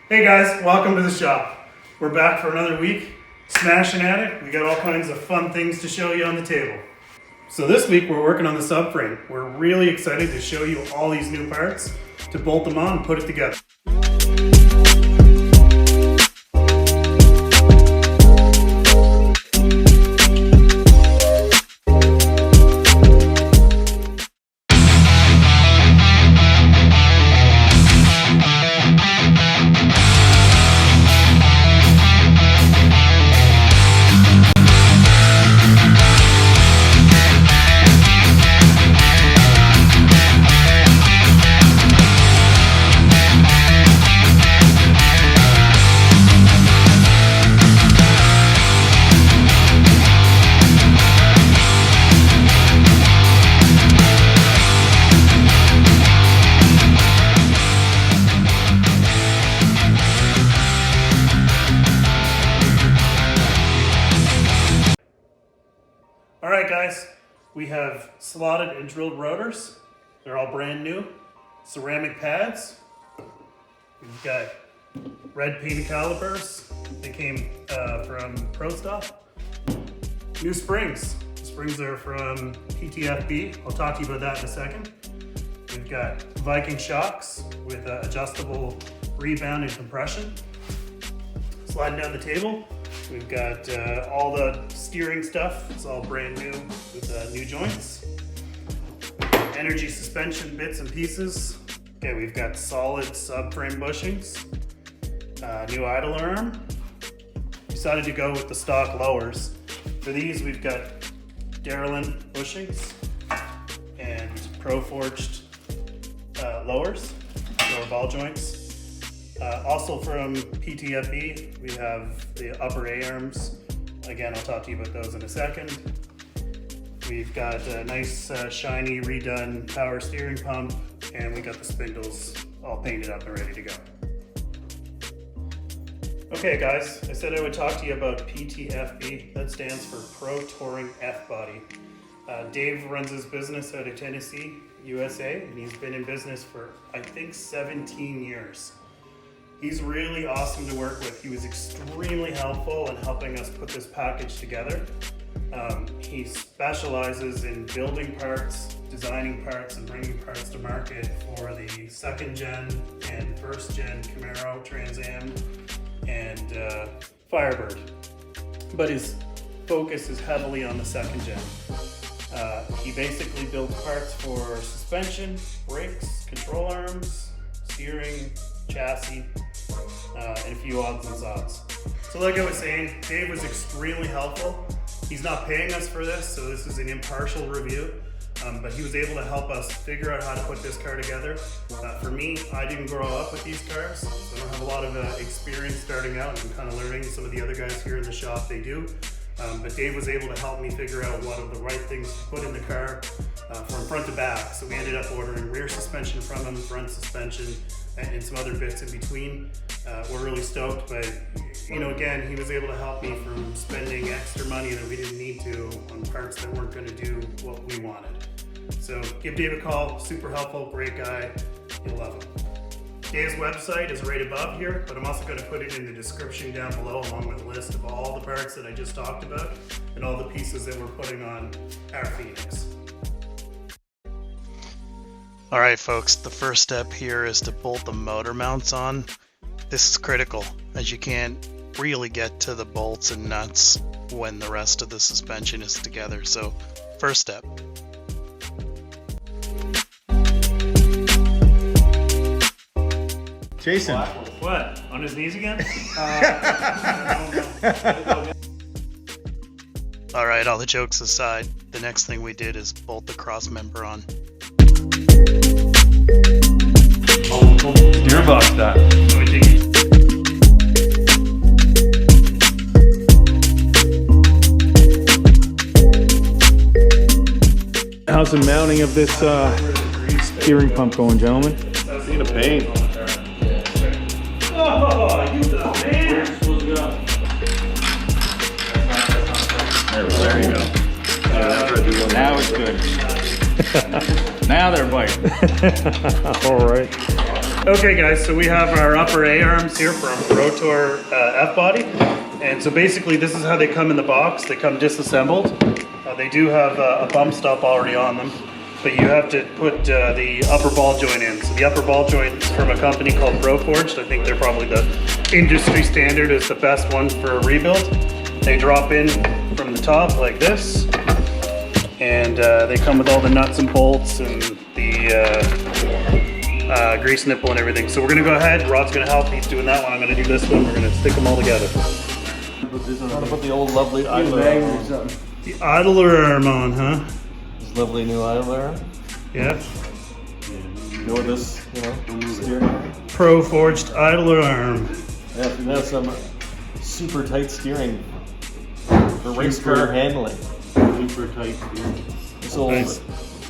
Hey guys, welcome to the shop. We're back for another week, smashing at it. We got all kinds of fun things to show you on the table. So this week we're working on the subframe. We're really excited to show you all these new parts to bolt them on and put it together. Alright guys, we have slotted and drilled rotors. They're all brand new. Ceramic pads. We've got red painted calipers. They came from Pro Stop. New springs. The springs are from PTFB. I'll talk to you about that in a second. We've got Viking shocks with adjustable rebound and compression. Sliding down the table, we've got all the steering stuff. It's all brand new with new joints. Energy suspension bits and pieces. Okay, we've got solid subframe bushings. New idler arm. Decided to go with the stock lowers. For these, we've got Delrin bushings and Pro forged lowers, lower ball joints. Also from PTFB, we have the upper A-arms. Again, I'll talk to you about those in a second. We've got a nice, shiny, redone power steering pump, and we got the spindles all painted up and ready to go. Okay guys, I said I would talk to you about PTFB. That stands for Pro Touring F-Body. Dave runs his business out of Tennessee, USA, and he's been in business for, I think, 17 years. He's really awesome to work with. He was extremely helpful in helping us put this package together. He specializes in building parts, designing parts, and bringing parts to market for the second gen and first gen Camaro, Trans Am, and Firebird. But his focus is heavily on the second gen. He basically builds parts for suspension, brakes, control arms, steering, chassis, and a few odds and sods. So like I was saying, Dave was extremely helpful. He's not paying us for this, so this is an impartial review, but he was able to help us figure out how to put this car together. For me, I didn't grow up with these cars, so I don't have a lot of experience starting out, and I'm kind of learning. Some of the other guys here in the shop, they do. But Dave was able to help me figure out what are the right things to put in the car from front to back. So we ended up ordering rear suspension from him, front suspension, and some other bits in between. We're really stoked, but you know, again, he was able to help me from spending extra money that we didn't need to on parts that weren't going to do what we wanted. So give Dave a call, super helpful, great guy, you'll love him. Dave's website is right above here, but I'm also going to put it in the description down below along with a list of all the parts that I just talked about and all the pieces that we're putting on our Phoenix. Alright folks, the first step here is to bolt the motor mounts on. This is critical, as you can't really get to the bolts and nuts when the rest of the suspension is together. So, first step. Jason. What? On his knees again? Alright, all the jokes aside, the next thing we did is bolt the cross member on. Gearbox that. How's the mounting of this steering pump going, gentlemen? Need a pain. Oh, you the man! There you go. Now it's good. Now they're biting. All right. Okay guys, so we have our upper A-arms here from Rotor F-body. And so basically this is how they come in the box. They come disassembled. They do have a bump stop already on them, but you have to put the upper ball joint in. So the upper ball joint is from a company called Forged. I think they're probably the industry standard, is the best one for a rebuild. They drop in from the top like this, and they come with all the nuts and bolts and the grease nipple and everything. So we're gonna go ahead, Rod's gonna help, he's doing that one, I'm gonna do this one, we're gonna stick them all together. I'm gonna put the old lovely idler on. The idler arm on, huh? This lovely new idler. Yeah. Go with this, you know, steering arm. Pro Forged idler arm. Yeah, if you have some super tight steering for race car handling. Super tight steering. This old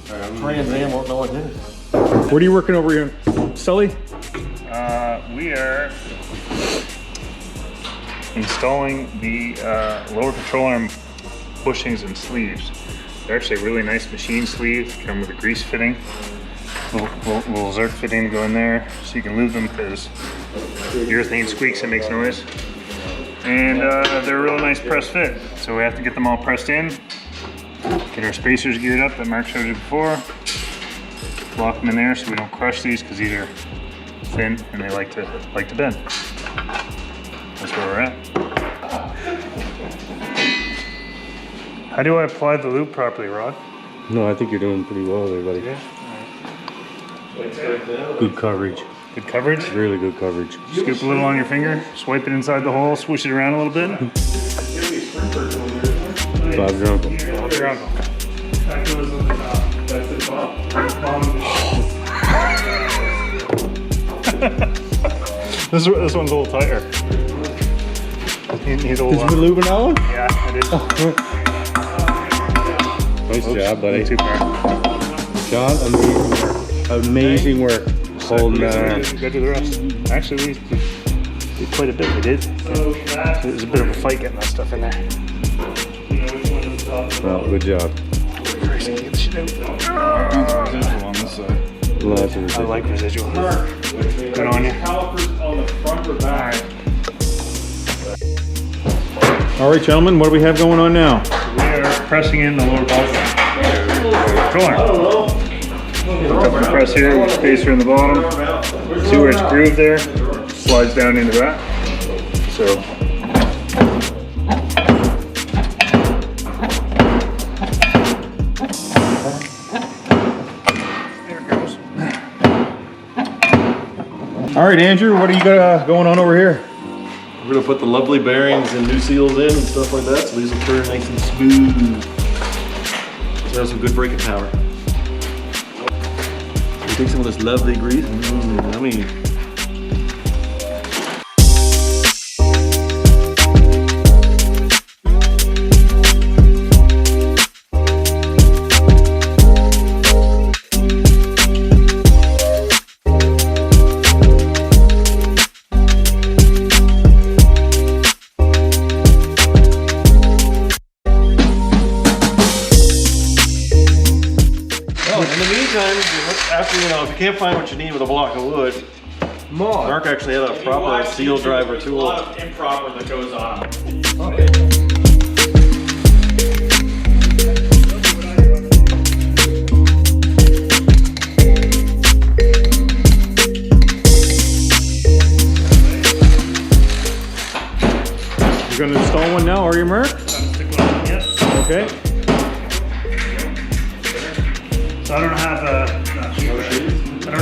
Trans Am won't know what hit it. What are you working over here, Sully? We are installing the lower control arm bushings and sleeves. They're actually a really nice machine sleeve, come with a grease fitting, little Zerk fitting to go in there, so you can lube them because the urethane squeaks and makes noise. And they're a real nice press fit, so we have to get them all pressed in, get our spacers geared up that Mark showed you before, lock them in there so we don't crush these because these are thin and they like to bend. That's where we're at. How do I apply the lube properly, Rod? No, I think you're doing pretty well there, buddy. Yeah. Good coverage. Good coverage. Really good coverage. Scoop a little on your finger, swipe it inside the hole, swoosh it around a little bit. Bob's your uncle. Bob's your uncle. That goes on the top. That's the top. This one's a little tighter. He's a little. Did you lube that one? Yeah, I did. Nice job, buddy. Too far. John, amazing work. Holding Go do the rest. Actually, we did quite a bit. We did. It was a bit of a fight getting that stuff in there. well, good job. Residual on this side. Lots of I residual. like residual. Good on you. All right, gentlemen, what do we have going on now? We are pressing in the lower ball joint. Control arm. Press here with spacer in the bottom. See where it's grooved there? Slides down into that. So there it goes. All right, Andrew, what do you got going on over here? We're gonna put the lovely bearings and new seals in and stuff like that, so these will turn nice and smooth. So have some good braking power. We take some of this lovely grease. Yummy. After, you know, if you can't find what you need with a block of wood, Mark actually had a proper seal driver tool. A lot of improper that goes on. You're gonna install one now, are you, Mark? Okay. So I don't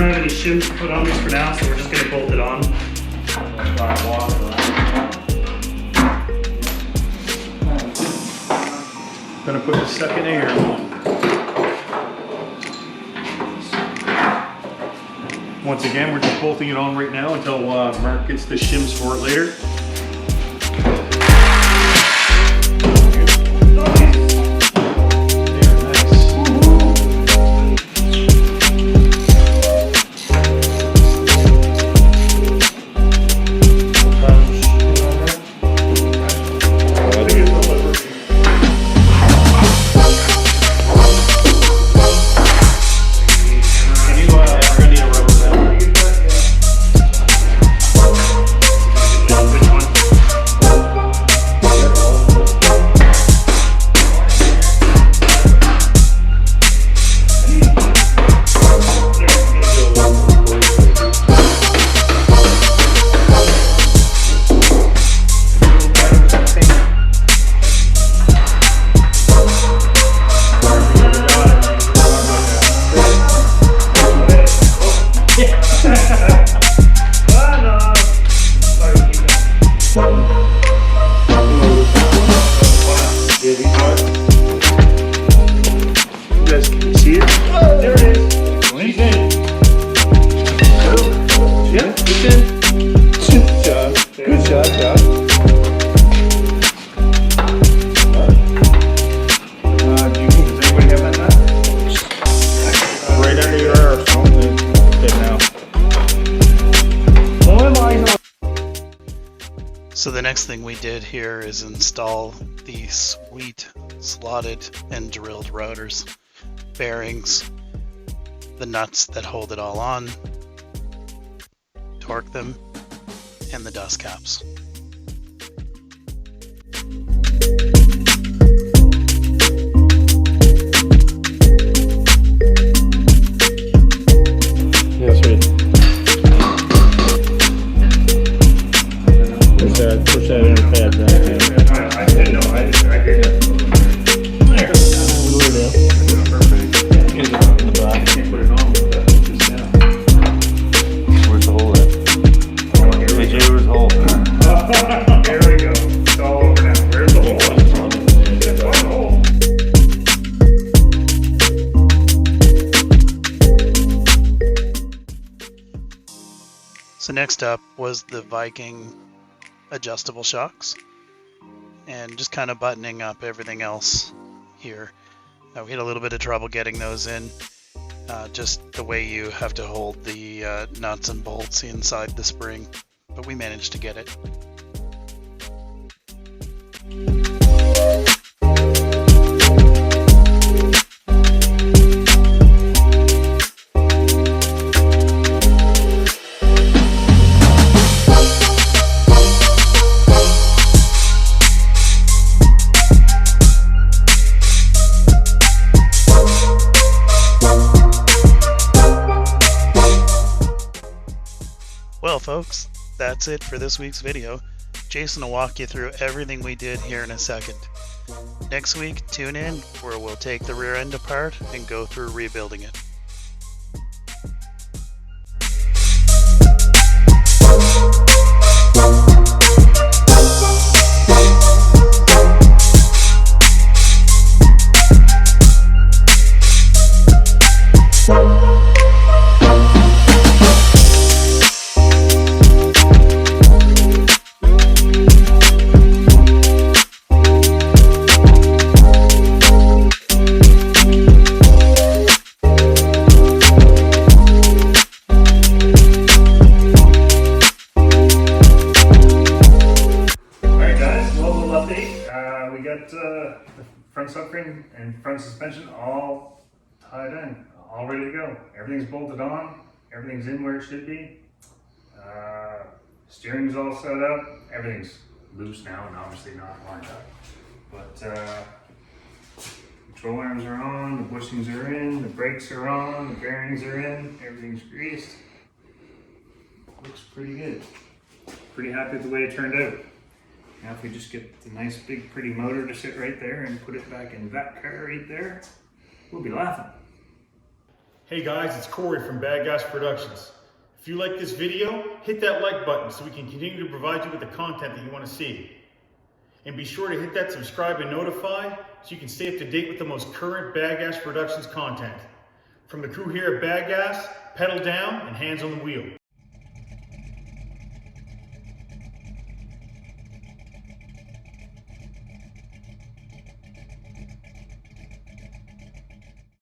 have any shims to put on these for now, so we're just gonna bolt it on. Gonna put the second air on. Once again, we're just bolting it on right now until Mark gets the shims for it later. So the next thing we did here is install the sweet slotted and drilled rotors, bearings, the nuts that hold it all on, torque them, and the dust caps. Yes, right. Push that in the pad back. I didn't know. I did. There. Perfect. Can't put it on with that. Just down. Where's the hole at? Hey Jay, where's the hole? There we go. It's all over now. Where's the hole? There's one hole. So next up was the Viking adjustable shocks, and just kind of buttoning up everything else here. We had a little bit of trouble getting those in, just the way you have to hold the nuts and bolts inside the spring, but we managed to get it. Well folks, that's it for this week's video. Jason will walk you through everything we did here in a second. Next week, tune in where we'll take the rear end apart and go through rebuilding it. We got the front subframe and front suspension all tied in, all ready to go. Everything's bolted on, everything's in where it should be. Steering's all set up, everything's loose now and obviously not lined up. But control arms are on, the bushings are in, the brakes are on, the bearings are in, everything's greased. Looks pretty good. Pretty happy with the way it turned out. Now if we just get the nice big pretty motor to sit right there and put it back in that car right there, we'll be laughing. Hey guys, it's Corey from Bad Gas Productions. If you like this video, hit that like button so we can continue to provide you with the content that you want to see. And be sure to hit that subscribe and notify so you can stay up to date with the most current Bad Gas Productions content. From the crew here at Bad Gas, pedal down and hands on the wheel.